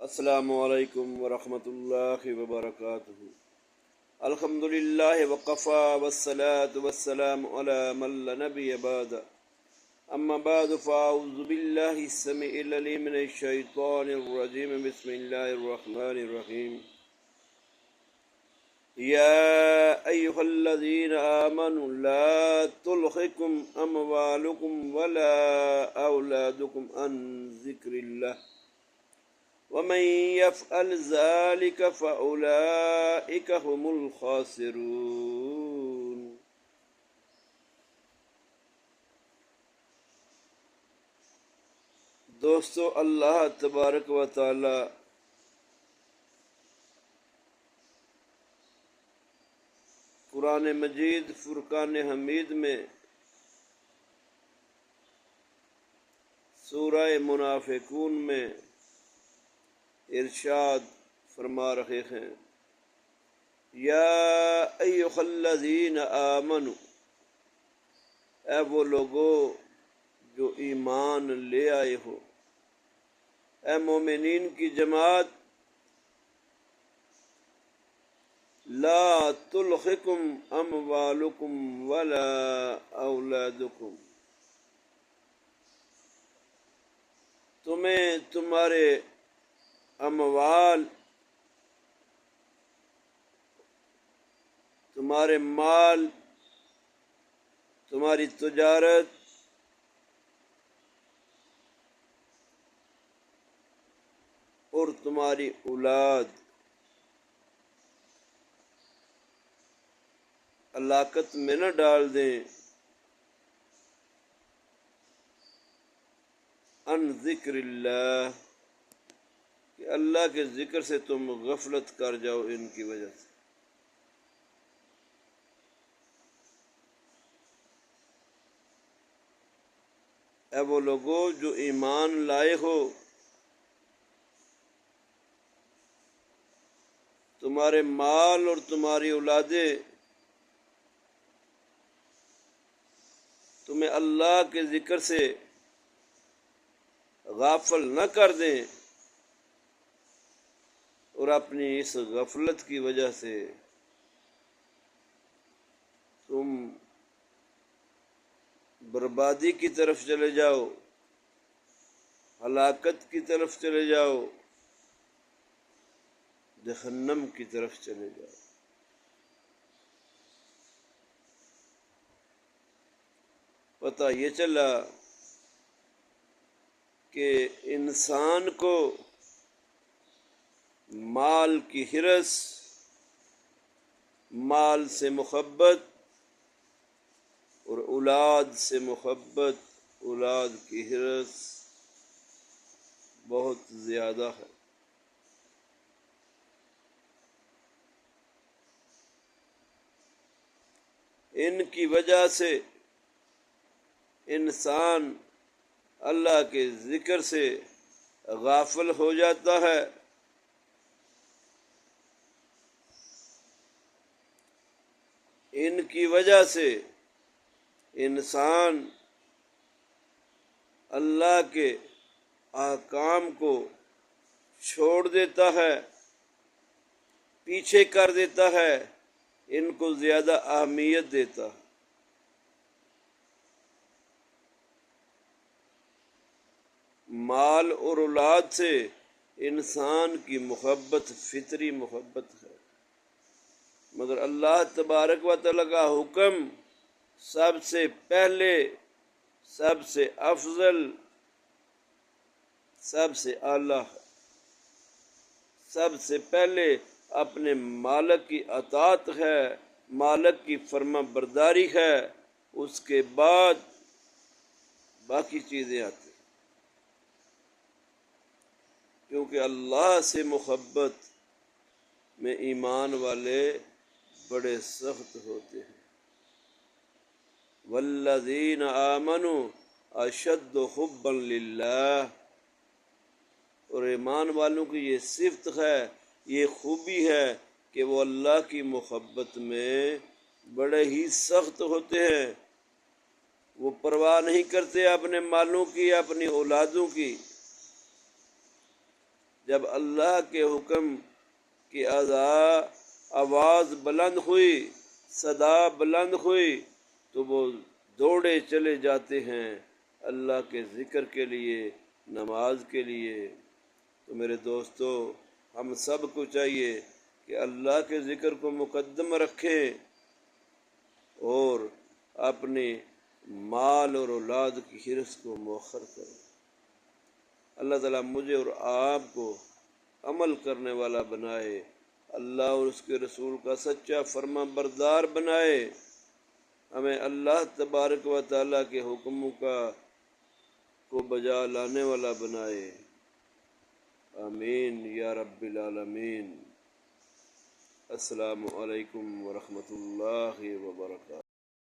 السلام علیکم ورحمۃ اللہ وبرکاتہ۔ الحمد للہ وقفا والصلاة والسلام علی من لا نبی بعد، اما بعد فاعوذ باللہ السمیع العلیم من الشیطان الرجیم، بسم اللہ الرحمن الرحیم۔ یا ایہا الذین آمنوا لا تلہکم اموالکم ولا اولادکم عن ذکر اللہ ومن يفعل ذلك فأولئك هم الخاسرون۔ دوستو، اللہ تبارک و تعالی قرآن مجید فرقان حمید میں سورہ منافقون میں ارشاد فرما رہے ہیں، یا ایھا الذین آمنوا، اے وہ لوگو جو ایمان لے آئے ہو، اے مومنین کی جماعت، لا تلہکم اموالکم ولا اولادکم، تمہیں تمہارے اموال، تمہارے مال، تمہاری تجارت اور تمہاری اولاد ہلاکت میں نہ ڈال دیں، عن ذکر اللہ، کہ اللہ کے ذکر سے تم غفلت کر جاؤ ان کی وجہ سے۔ اے وہ لوگوں جو ایمان لائے ہو، تمہارے مال اور تمہاری اولادیں تمہیں اللہ کے ذکر سے غافل نہ کر دیں، اور اپنی اس غفلت کی وجہ سے تم بربادی کی طرف چلے جاؤ، ہلاکت کی طرف چلے جاؤ، جہنم کی طرف چلے جاؤ۔ پتہ یہ چلا کہ انسان کو مال کی ہرس، مال سے محبت اور اولاد سے محبت، اولاد کی ہرس بہت زیادہ ہے۔ ان کی وجہ سے انسان اللہ کے ذکر سے غافل ہو جاتا ہے، ان کی وجہ سے انسان اللہ کے احکام کو چھوڑ دیتا ہے، پیچھے کر دیتا ہے، ان کو زیادہ اہمیت دیتا ہے۔ مال اور اولاد سے انسان کی محبت فطری محبت ہے، مگر اللہ تبارک و تعالیٰ کا حکم سب سے پہلے، سب سے افضل، سب سے اعلیٰ ہے۔ سب سے پہلے اپنے مالک کی اطاعت ہے، مالک کی فرما برداری ہے، اس کے بعد باقی چیزیں آتی، کیونکہ اللہ سے محبت میں ایمان والے بڑے سخت ہوتے ہیں۔ والذین آمنوا اشد حبا للہ، اور ایمان والوں کی یہ صفت ہے، یہ خوبی ہے کہ وہ اللہ کی محبت میں بڑے ہی سخت ہوتے ہیں، وہ پرواہ نہیں کرتے اپنے مالوں کی، اپنی اولادوں کی، جب اللہ کے حکم کی آواز بلند ہوئی، صدا بلند ہوئی، تو وہ دوڑے چلے جاتے ہیں اللہ کے ذکر کے لیے، نماز کے لیے۔ تو میرے دوستو، ہم سب کو چاہیے کہ اللہ کے ذکر کو مقدم رکھیں اور اپنے مال اور اولاد کی حرص کو مؤخر کریں۔ اللہ تعالیٰ مجھے اور آپ کو عمل کرنے والا بنائے، اللہ اور اس کے رسول کا سچا فرما بردار بنائے، ہمیں اللہ تبارک و تعالیٰ کے حکموں کو بجا لانے والا بنائے۔ آمین یا رب العالمین۔ السلام علیکم ورحمۃ اللہ وبرکاتہ۔